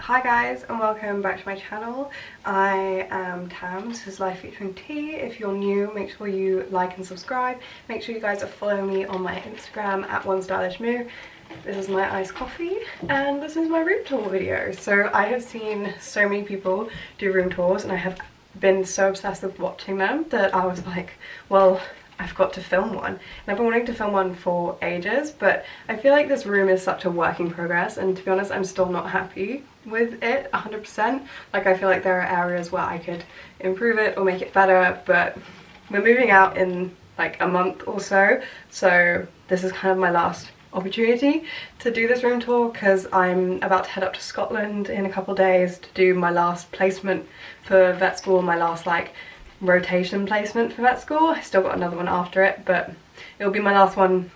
Hi guys and welcome back to my channel. I am Tam, this is Life featuring T. If you're new, make sure you like and subscribe. Make sure you guys are following me on my Instagram at OneStylishMoo. This is my iced coffee and this is my room tour video. So I have seen so many people do room tours and I have been so obsessed with watching them that I was like, well, I've got to film one. And I've been wanting to film one for ages, but I feel like this room is such a work in progress, and to be honest, I'm still not happy with it 100%. Like, I feel like there are areas where I could improve it or make it better, but we're moving out in like a month or so, so this is kind of my last opportunity to do this room tour because I'm about to head up to Scotland in a couple days to do my last placement for vet school, my last like rotation placement for vet school. I still got another one after it, but it'll be my last one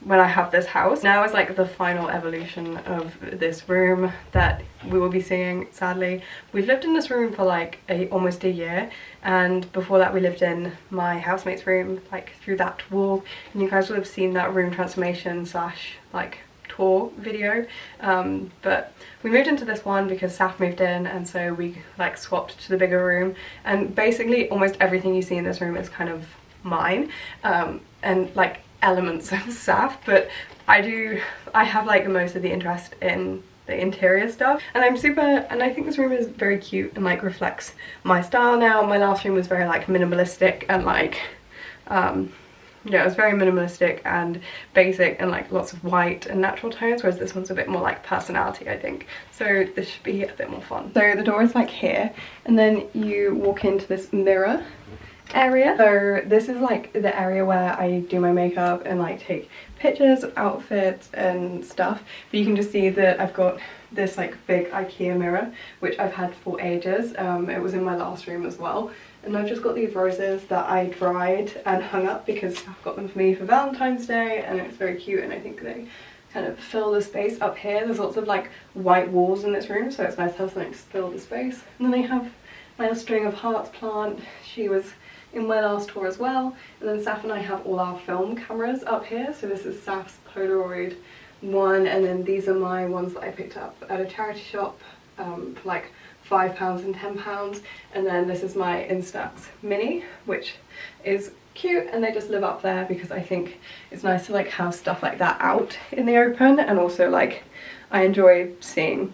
when I have this house. Now is like the final evolution of this room that we will be seeing, sadly. We've lived in this room for like almost a year, and before that we lived in my housemate's room, like through that wall, and you guys will have seen that room transformation slash like tour video, but we moved into this one because Saf moved in, and so we like swapped to the bigger room, and basically almost everything you see in this room is kind of mine, and like elements of Saf, but I have like most of the interest in the interior stuff, and I think this room is very cute and like reflects my style now. My last room was very like minimalistic and like yeah, it was very minimalistic and basic and like lots of white and natural tones, whereas this one's a bit more like personality, I think. So this should be a bit more fun. So the door is like here, and then you walk into this mirror area. So this is like the area where I do my makeup and like take pictures of outfits and stuff. But you can just see that I've got this like big Ikea mirror, which I've had for ages. It was in my last room as well. And I've just got these roses that I dried and hung up because I've got them for me for Valentine's Day, and it's very cute, and I think they kind of fill the space up here. There's lots of like white walls in this room, so it's nice to have something to fill the space. And then I have my little string of hearts plant. She was in my last tour as well. And then Saf and I have all our film cameras up here. So this is Saf's Polaroid one, and then these are my ones that I picked up at a charity shop for like £5 and £10, and then this is my Instax Mini, which is cute, and they just live up there because I think it's nice to like have stuff like that out in the open, and also like I enjoy seeing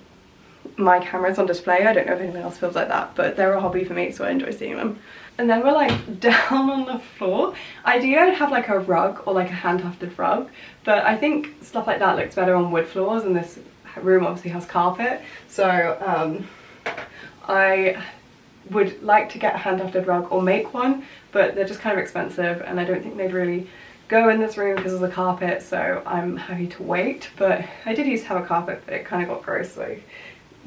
my cameras on display. I don't know if anyone else feels like that, but they're a hobby for me, so I enjoy seeing them. And then we're like down on the floor. Ideally I'd have like a rug or like a hand tufted rug, but I think stuff like that looks better on wood floors, and this room obviously has carpet, so I would like to get a hand tufted rug or make one, but they're just kind of expensive and I don't think they'd really go in this room because of the carpet, so I'm happy to wait. But I did used to have a carpet, but it kind of got gross, so I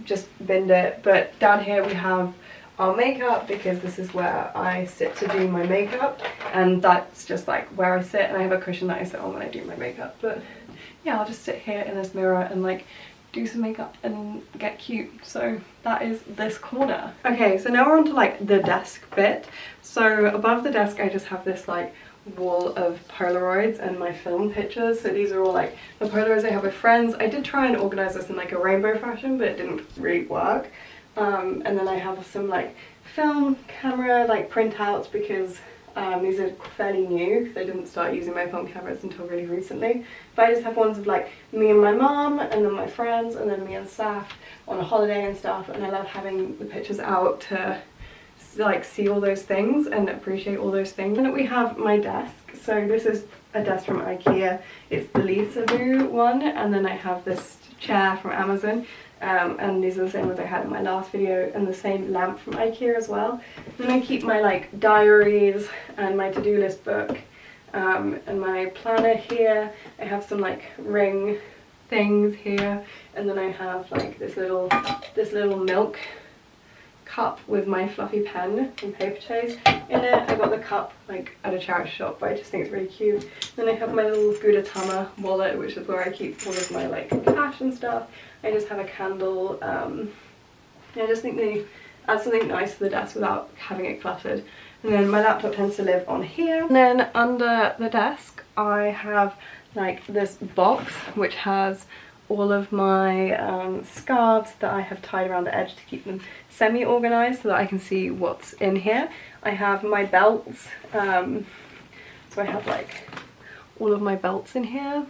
just binned it. But down here we have our makeup, because this is where I sit to do my makeup, and that's just like where I sit, and I have a cushion that I sit on when I do my makeup. But yeah, I'll just sit here in this mirror and like do some makeup and get cute. So that is this corner. Okay, so now we're on to like the desk bit. So above the desk I just have this like wall of Polaroids and my film pictures. So these are all like the Polaroids I have with friends. I did try and organize this in like a rainbow fashion, but it didn't really work. And then I have some like film camera like printouts, because these are fairly new because I didn't start using my film cameras until really recently. But I just have ones of like me and my mom, and then my friends, and then me and Saf on a holiday and stuff, and I love having the pictures out to like see all those things and appreciate all those things. And we have my desk. So this is a desk from Ikea. It's the Lisa Boo one, and then I have this chair from Amazon. And these are the same ones I had in my last video, and the same lamp from Ikea as well. And I keep my like diaries and my to-do list book, and my planner here. I have some like ring things here, and then I have like this little milk cup with my fluffy pen and paper chase in it. I got the cup like at a charity shop, but I just think it's really cute. Then I have my little Gudetama wallet, which is where I keep all of my like cash and stuff. I just have a candle. I just think they add something nice to the desk without having it cluttered. And then my laptop tends to live on here. And then under the desk I have like this box which has all of my scarves that I have tied around the edge to keep them semi-organized so that I can see what's in here. I have my belts, so I have like all of my belts in here,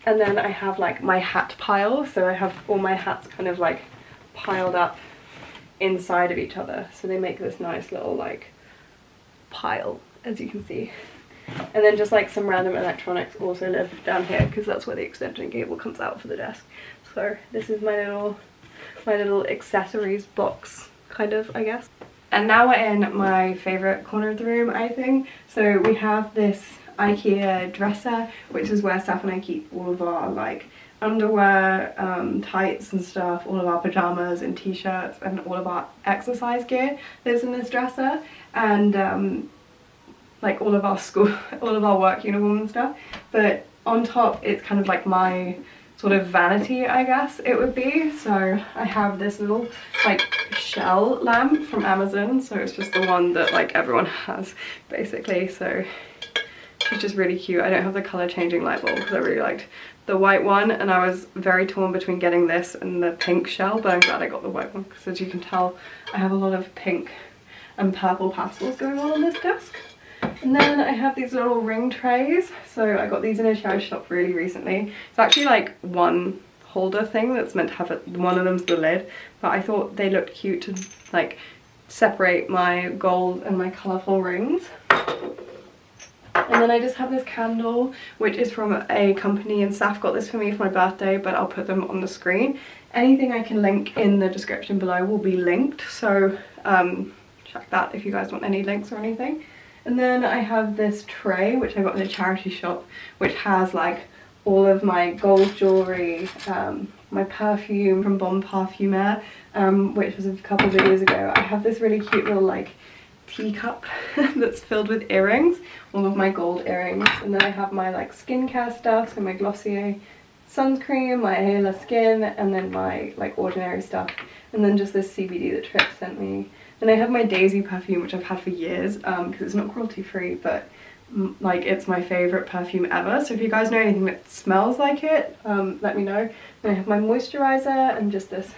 and then I have like my hat pile, so I have all my hats kind of like piled up inside of each other, so they make this nice little like pile, as you can see. And then just like some random electronics also live down here because that's where the extension cable comes out for the desk. So this is my little accessories box, kind of, I guess. And now we're in my favourite corner of the room, I think. So we have this Ikea dresser, which is where Saffron and I keep all of our like underwear, tights and stuff, all of our pajamas and t-shirts, and all of our exercise gear lives in this dresser, and like all of our work uniform and stuff. But on top it's kind of like my sort of vanity, I guess it would be. So I have this little like shell lamp from Amazon, so it's just the one that like everyone has basically. So it's just really cute. I don't have the color changing light bulb because I really liked the white one, and I was very torn between getting this and the pink shell, but I'm glad I got the white one because, as you can tell, I have a lot of pink and purple pastels going on this desk. And then I have these little ring trays. So I got these in a charity shop really recently. It's actually like one holder thing that's meant to have it, one of them's the lid, but I thought they looked cute to like separate my gold and my colourful rings. And then I just have this candle, which is from a company, and Saf got this for me for my birthday, but I'll put them on the screen. Anything I can link in the description below will be linked, so check that if you guys want any links or anything. And then I have this tray, which I got in a charity shop, which has like all of my gold jewellery, my perfume from Bon Parfumeur, which was a couple of videos ago. I have this really cute little like teacup that's filled with earrings, all of my gold earrings. And then I have my like skincare stuff, so my Glossier sunscreen, my Halo Skin, and then my like ordinary stuff, and then just this CBD that Trip sent me. And I have my Daisy perfume, which I've had for years, because it's not cruelty free, but like it's my favourite perfume ever. So if you guys know anything that smells like it, let me know. Then I have my moisturiser and just this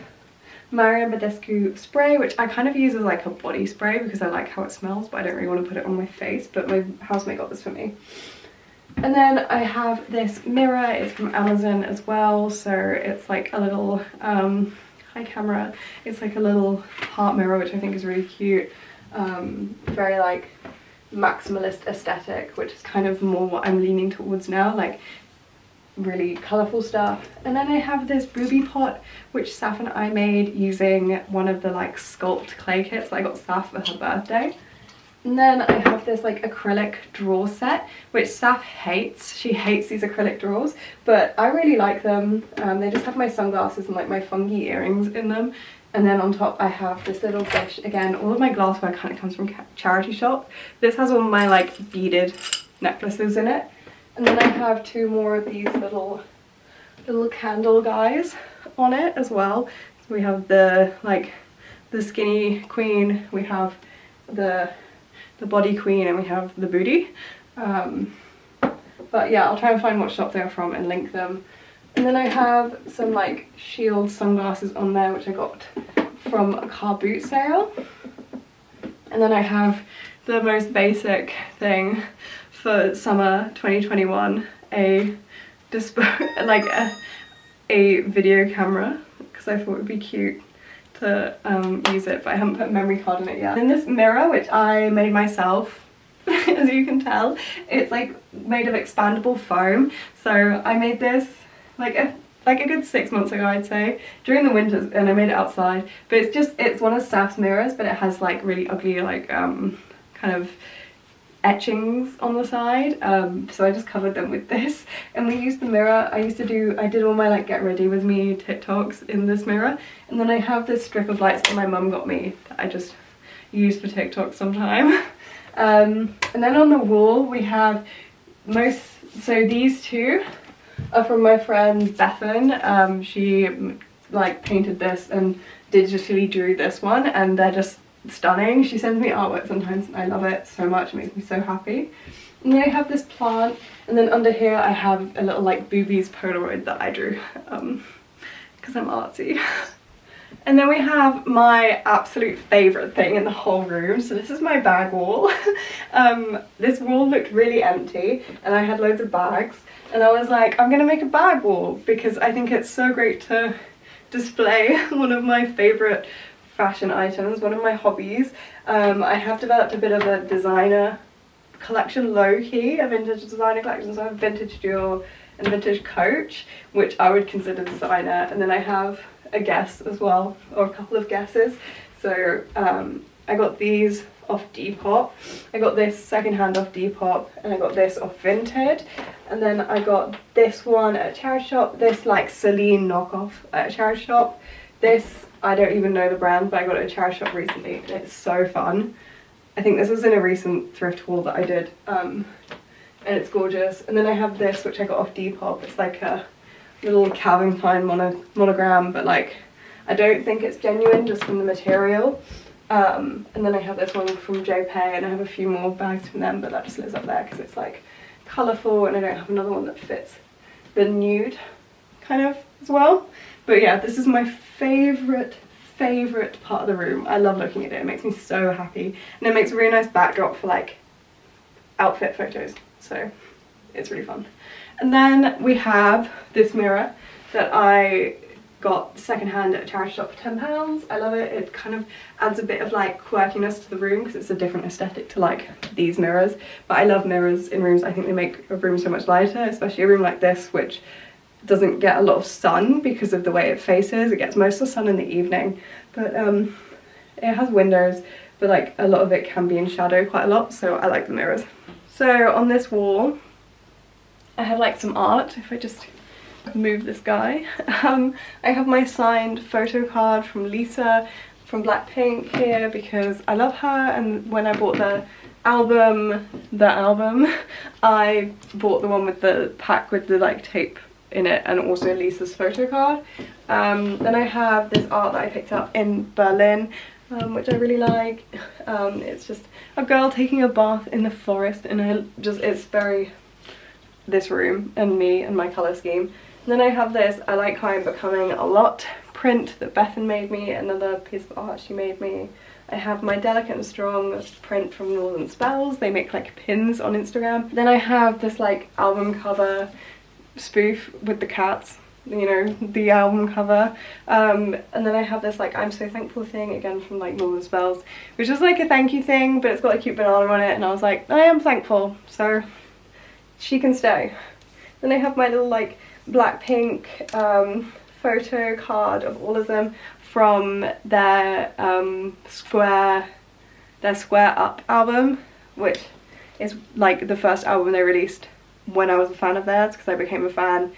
Marion Badescu spray, which I kind of use as like a body spray because I like how it smells, but I don't really want to put it on my face, but my housemate got this for me. And then I have this mirror. It's from Amazon as well, so it's like a little hi camera, it's like a little heart mirror, which I think is really cute. Very like maximalist aesthetic, which is kind of more what I'm leaning towards now, like really colourful stuff. And then I have this booby pot, which Saf and I made using one of the like sculpt clay kits that I got Saf for her birthday. And then I have this like acrylic drawer set, which Saf hates. She hates these acrylic drawers, but I really like them. They just have my sunglasses and like my funky earrings in them. And then on top I have this little dish. Again, all of my glassware kind of comes from charity shop. This has all my like beaded necklaces in it. And then I have two more of these little candle guys on it as well. So we have the like the skinny queen, we have the body queen, and we have the booty. But yeah, I'll try and find what shop they're from and link them. And then I have some like Shield sunglasses on there, which I got from a car boot sale. And then I have the most basic thing for summer 2021, a video camera, because I thought it would be cute to use it, but I haven't put a memory card in it yet. And this mirror, which I made myself, as you can tell, it's like made of expandable foam. So I made this like a good 6 months ago, I'd say, during the winters, and I made it outside. But it's one of Saf's mirrors, but it has like really ugly like kind of etchings on the side, so I just covered them with this. And we used the mirror. I did all my like get ready with me TikToks in this mirror. And then I have this strip of lights that my mum got me that I just use for TikTok sometime. And then on the wall we have so these two are from my friend Bethan. She like painted this and digitally drew this one, and they're just stunning. She sends me artwork sometimes and I love it so much. It makes me so happy. And then I have this plant, and then under here I have a little like boobies Polaroid that I drew. because I'm artsy. And then we have my absolute favourite thing in the whole room. So this is my bag wall. This wall looked really empty and I had loads of bags. And I was like, I'm gonna make a bag wall because I think it's so great to display one of my favourite fashion items, one of my hobbies. I have developed a bit of a designer collection, low-key, a vintage designer collection. So I have vintage Dior and vintage Coach, which I would consider designer. And then I have a guess as well, or a couple of guesses. So I got these off Depop, I got this secondhand off Depop, and I got this off Vinted, and then I got this one at a charity shop, this like Celine knockoff at a charity shop. This, I don't even know the brand, but I got it at a charity shop recently and it's so fun. I think this was in a recent thrift haul that I did, and it's gorgeous. And then I have this, which I got off Depop. It's like a little Calvin Klein monogram, but like I don't think it's genuine just from the material. And then I have this one from JPay, and I have a few more bags from them, but that just lives up there because it's like colourful, and I don't have another one that fits the nude kind of as well. But yeah, this is my favourite part of the room. I love looking at it. It makes me so happy, and it makes a really nice backdrop for like outfit photos, so it's really fun. And then we have this mirror that I got secondhand at a charity shop for £10. I love it. It kind of adds a bit of like quirkiness to the room because it's a different aesthetic to like these mirrors. But I love mirrors in rooms. I think they make a room so much lighter, especially a room like this, which doesn't get a lot of sun because of the way it faces. It gets most of the sun in the evening, but it has windows, but like a lot of it can be in shadow quite a lot, so I like the mirrors. So on this wall I have like some art. If I just move this guy, I have my signed photo card from Lisa from Blackpink here because I love her, and when I bought the album, I bought the one with the pack with the like tape in it, and also Lisa's photo card. Then I have this art that I picked up in Berlin, which I really like. It's just a girl taking a bath in the forest, and it's very this room and me and my colour scheme. And then I have this I Like How I'm Becoming a Lot print that Bethan made me, another piece of art she made me. I have my Delicate and Strong print from Northern Spells. They make like pins on Instagram. Then I have this like album cover spoof with the cats, you know, the album cover. And then I have this like I'm So Thankful thing, again from like Northern Spells, which is like a thank you thing, but it's got a cute banana on it, and I was like, I am thankful, so she can stay. Then I have my little like Blackpink photo card of all of them from their Square Up album, which is like the first album they released when I was a fan of theirs, because I became a fan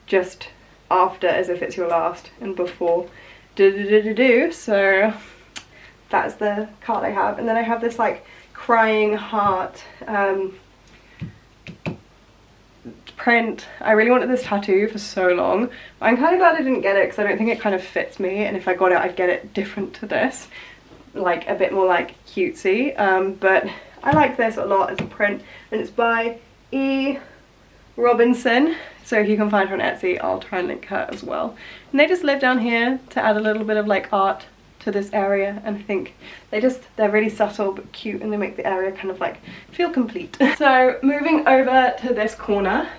just after As If It's Your Last and before so that's the card I have. And then I have this like crying heart print. I really wanted this tattoo for so long. I'm kind of glad I didn't get it because I don't think it kind of fits me, and if I got it I'd get it different to this, like a bit more like cutesy. But I like this a lot as a print, and it's by E. Robinson, so if you can find her on Etsy I'll try and link her as well. And they just live down here to add a little bit of like art to this area, and I think they're really subtle but cute, and they make the area kind of like feel complete. So moving over to this corner,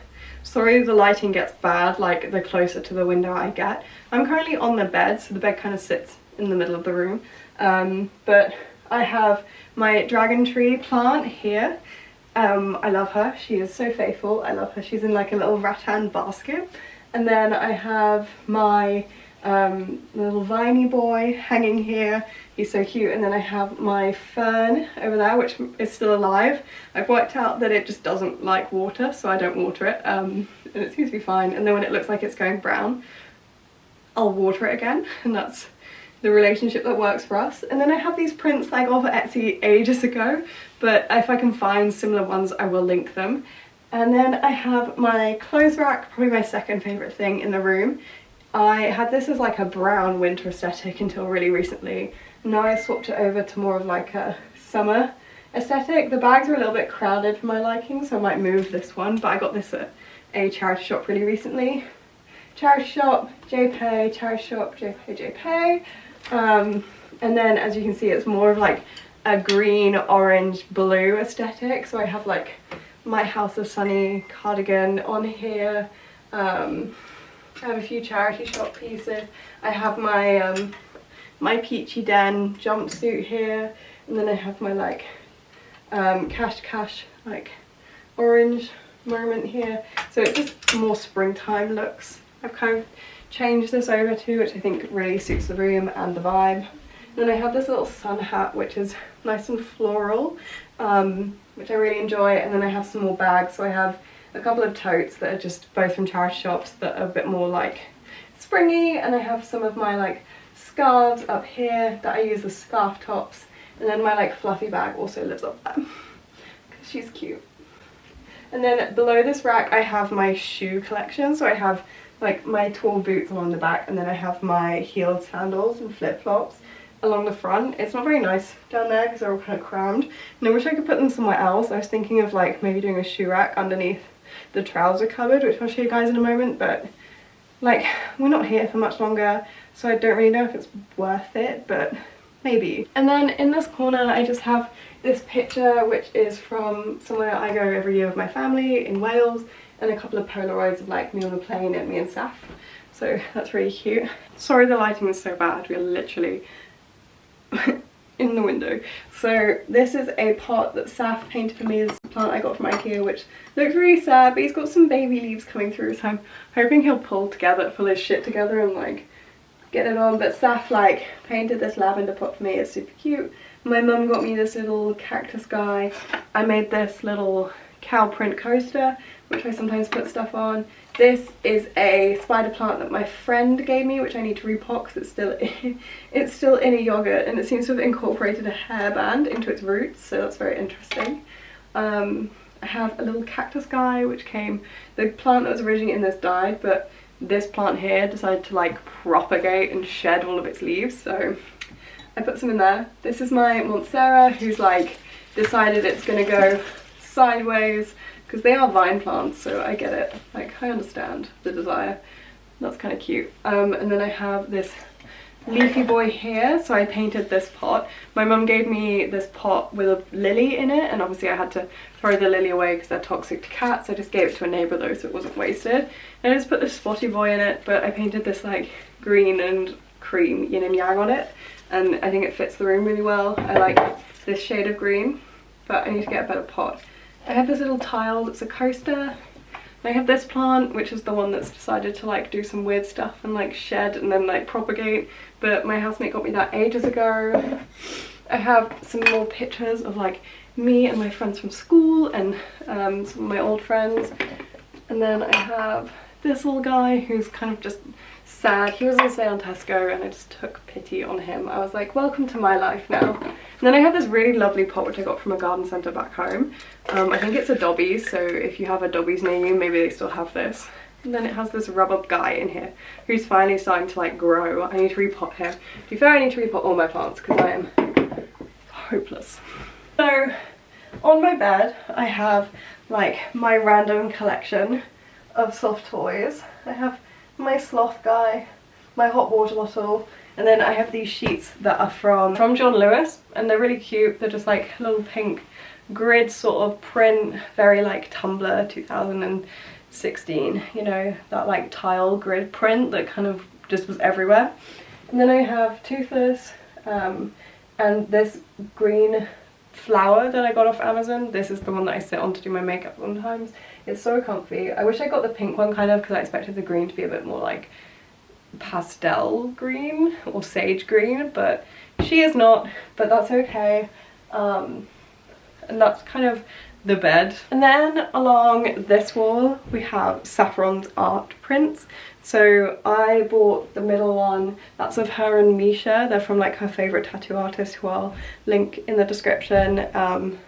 sorry the lighting gets bad like the closer to the window I get. I'm currently on the bed, so the bed kind of sits in the middle of the room, but I have my dragon tree plant here. I love her, she is so faithful, I love her. She's in like a little rattan basket. And then I have my little viney boy hanging here, he's so cute. And then I have my fern over there, which is still alive. I've worked out that it just doesn't like water, so I don't water it, and it seems to be fine. And then when it looks like it's going brown, I'll water it again, and that's the relationship that works for us. And then I have these prints I got off Etsy ages ago, but if I can find similar ones I will link them. And then I have my clothes rack, probably my second favourite thing in the room. I had this as like a brown winter aesthetic until really recently. Now I swapped it over to more of like a summer aesthetic. The bags are a little bit crowded for my liking, so I might move this one, but I got this at a charity shop really recently. charity shop, JPay, charity shop, JPay, JPay. And then as you can see, it's more of like a green, orange, blue aesthetic. So I have like my House of Sunny cardigan on here. I have a few charity shop pieces. I have my my Peachy Den jumpsuit here, and then I have my like cash like orange moment here. So it's just more springtime looks. I've kind of changed this over to, which I think really suits the room and the vibe. And then I have this little sun hat, which is nice and floral, which I really enjoy. And then I have some more bags. So I have a couple of totes that are just both from charity shops that are a bit more like springy. And I have some of my like scarves up here that I use as scarf tops. And then my like fluffy bag also lives up there because she's cute. And then below this rack I have my shoe collection. So I have like my tall boots along the back, and then I have my heeled sandals and flip-flops along the front. It's not very nice down there because they're all kind of crammed, and I wish I could put them somewhere else. I was thinking of like maybe doing a shoe rack underneath the trouser cupboard, which I'll show you guys in a moment, but like we're not here for much longer, so I don't really know if it's worth it, but maybe. And then in this corner I just have this picture, which is from somewhere I go every year with my family in Wales, and a couple of Polaroids of like me on the plane and me and Saff. So that's really cute. Sorry the lighting is so bad, we're literally in the window. So this is a pot that Saff painted for me. This is a plant I got from Ikea, which looks really sad, but he's got some baby leaves coming through, so I'm hoping he'll pull his shit together and like get it on. But Saff like painted this lavender pot for me. It's super cute. My mum got me this little cactus guy. I made this little cow print coaster, which I sometimes put stuff on. This is a spider plant that my friend gave me, which I need to repot because it's still in a yogurt, and it seems to have incorporated a hairband into its roots, so that's very interesting. I have a little cactus guy, which the plant that was originally in this died, but this plant here decided to like propagate and shed all of its leaves, so I put some in there. This is my Monstera, who's like decided it's gonna go sideways, because they are vine plants, so I get it. Like, I understand the desire. That's kind of cute. And then I have this leafy boy here, so I painted this pot. My mum gave me this pot with a lily in it, and obviously I had to throw the lily away because they're toxic to cats. I just gave it to a neighbour though, so it wasn't wasted. And I just put this spotty boy in it, but I painted this like green and cream yin and yang on it, and I think it fits the room really well. I like this shade of green, but I need to get a better pot. I have this little tile that's a coaster. I have this plant, which is the one that's decided to like do some weird stuff and like shed and then like propagate, but my housemate got me that ages ago. I have some more pictures of like me and my friends from school and some of my old friends. And then I have this little guy who's kind of just sad. He was on sale on Tesco and I just took pity on him. I was like, welcome to my life now. And then I have this really lovely pot which I got from a garden centre back home. I think it's a Dobbies, so if you have a Dobbies near you, maybe they still have this. And then it has this rubber guy in here who's finally starting to like grow. I need to repot him. To be fair, I need to repot all my plants because I am hopeless. So on my bed I have like my random collection of soft toys. I have my sloth guy, my hot water bottle, and then I have these sheets that are from John Lewis, and they're really cute. They're just like little pink grid sort of print, very like Tumblr 2016, you know, that like tile grid print that kind of just was everywhere. And then I have Toothless and this green flower that I got off Amazon. This is the one that I sit on to do my makeup sometimes. It's so comfy. I wish I got the pink one kind of because I expected the green to be a bit more like pastel green or sage green, but she is not, but that's okay. And that's kind of the bed. And then along this wall we have Saffron's art prints. So I bought the middle one, that's of her and Misha. They're from like her favourite tattoo artist, who I'll link in the description.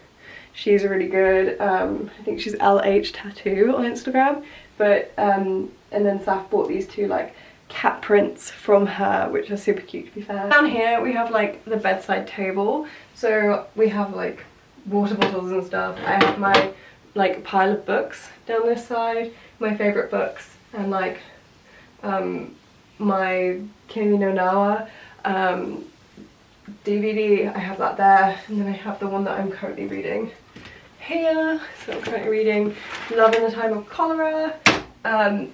She's really good. I think she's LH Tattoo on Instagram. But and then Saff bought these two like cat prints from her, which are super cute to be fair. Down here we have like the bedside table. So we have like water bottles and stuff. I have my like pile of books down this side, my favourite books, and like my Kimi no Nawa DVD, I have that there, and then I have the one that I'm currently reading here. So I'm currently reading Love in the Time of Cholera.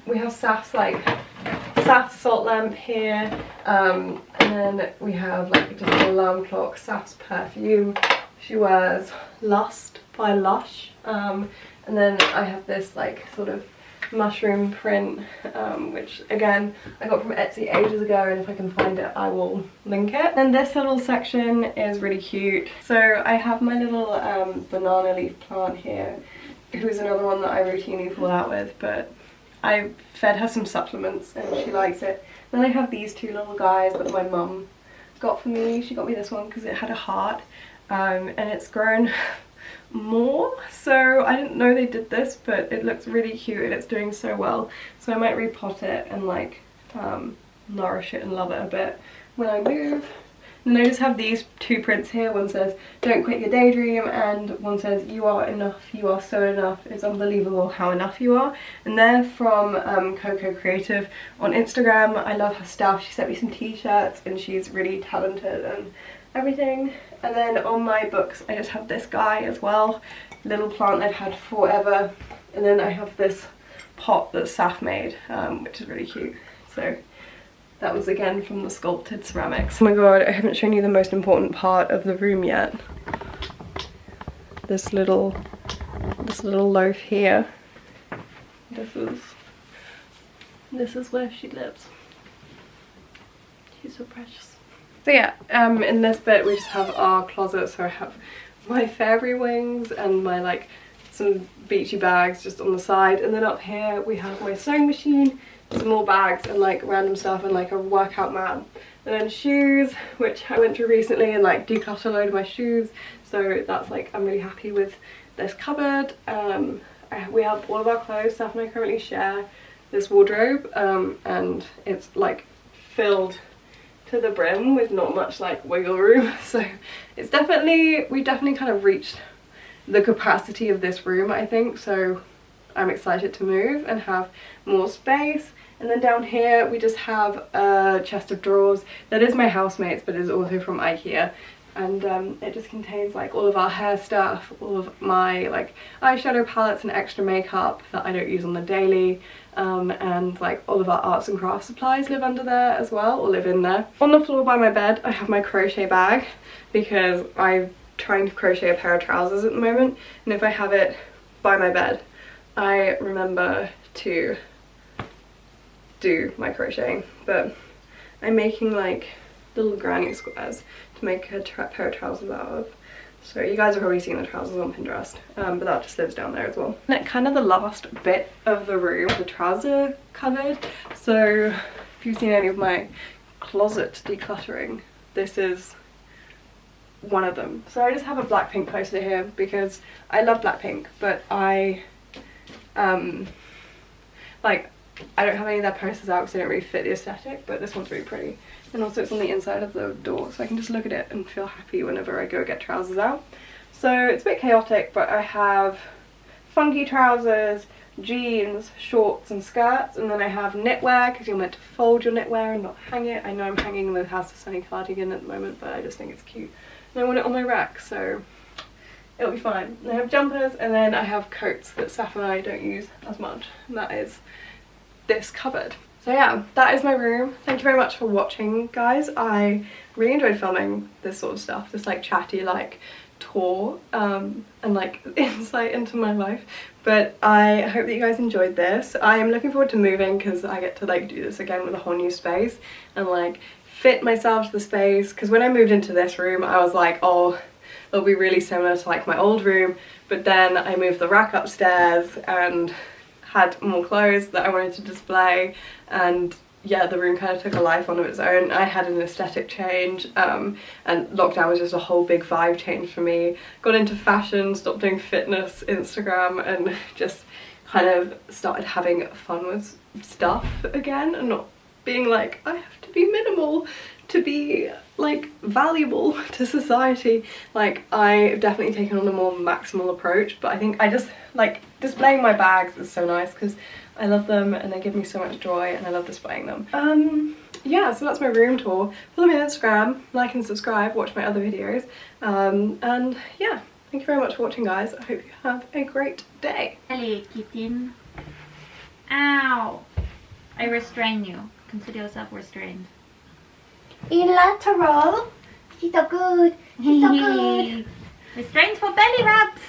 We have Saf's salt lamp here, and then we have like just an alarm clock, Saf's perfume. She wears Lust by Lush, and then I have this like sort of mushroom print, which again I got from Etsy ages ago, and if I can find it I will link it. And this little section is really cute. So I have my little banana leaf plant here, who's another one that I routinely fall out with, but I fed her some supplements and she likes it. Then I have these two little guys that my mum got for me. She got me this one because it had a heart, and it's grown more, so I didn't know they did this, but it looks really cute and it's doing so well, so I might repot it and like nourish it and love it a bit when I move. And I just have these two prints here. One says "Don't quit your daydream" and one says "You are enough, you are so enough, it's unbelievable how enough you are." And they're from Coco Creative on Instagram. I love her stuff. She sent me some t-shirts and she's really talented and everything. And then on my books I just have this guy as well, little plant I've had forever, and then I have this pot that Saf made, which is really cute. So that was again from the sculpted ceramics. Oh my god, I haven't shown you the most important part of the room yet. This little loaf here. This is where she lives. She's so precious. So yeah, in this bit we just have our closet. So I have my fairy wings and my like some beachy bags just on the side, and then up here we have my sewing machine, some more bags and like random stuff, and like a workout mat, and then shoes, which I went through recently and like decluttered a load of my shoes, so that's like I'm really happy with this cupboard. We have all of our clothes. Saf and I currently share this wardrobe, and it's like filled to the brim with not much like wiggle room, so it's we've definitely kind of reached the capacity of this room, I think, so I'm excited to move and have more space. And then down here we just have a chest of drawers that is my housemate's but is also from Ikea, and it just contains like all of our hair stuff, all of my like eyeshadow palettes and extra makeup that I don't use on the daily, and like all of our arts and crafts supplies live under there as well, or live in there. On the floor by my bed I have my crochet bag because I'm trying to crochet a pair of trousers at the moment, and if I have it by my bed I remember to do my crocheting. But I'm making like little granny squares to make a pair of trousers out of. So you guys have probably seen the trousers on Pinterest, but that just lives down there as well. And kind of the last bit of the room, the trouser cupboard. So if you've seen any of my closet decluttering, this is one of them. So I just have a Blackpink poster here because I love Blackpink, but I don't have any of their posters out because they don't really fit the aesthetic, but this one's really pretty. And also it's on the inside of the door, so I can just look at it and feel happy whenever I go get trousers out. So it's a bit chaotic, but I have funky trousers, jeans, shorts and skirts, and then I have knitwear because you're meant to fold your knitwear and not hang it. I know I'm hanging the House of Sunny cardigan at the moment, but I just think it's cute. And I want it on my rack, so it'll be fine. And I have jumpers, and then I have coats that Saf and I don't use as much, and that is this cupboard. So yeah, that is my room. Thank you very much for watching, guys. I really enjoyed filming this sort of stuff, this like chatty like tour and like insight into my life, but I hope that you guys enjoyed this. I am looking forward to moving because I get to like do this again with a whole new space and like fit myself to the space, because when I moved into this room I was like, oh, it'll be really similar to like my old room, but then I moved the rack upstairs and had more clothes that I wanted to display, and yeah, the room kind of took a life on its own. I had an aesthetic change, and lockdown was just a whole big vibe change for me. Got into fashion, stopped doing fitness, Instagram, and just kind of started having fun with stuff again, and not being like, I have to be minimal to be like valuable to society. Like, I've definitely taken on a more maximal approach, but I think I just like displaying my bags is so nice because I love them and they give me so much joy and I love displaying them. Yeah, so that's my room tour. Follow me on Instagram, like and subscribe, watch my other videos, and yeah, thank you very much for watching, guys. I hope you have a great day. Ellie, kitten. Ow! I restrain you. Consider yourself restrained. Unilateral. She's so good. She's so good. Restrained for belly rubs.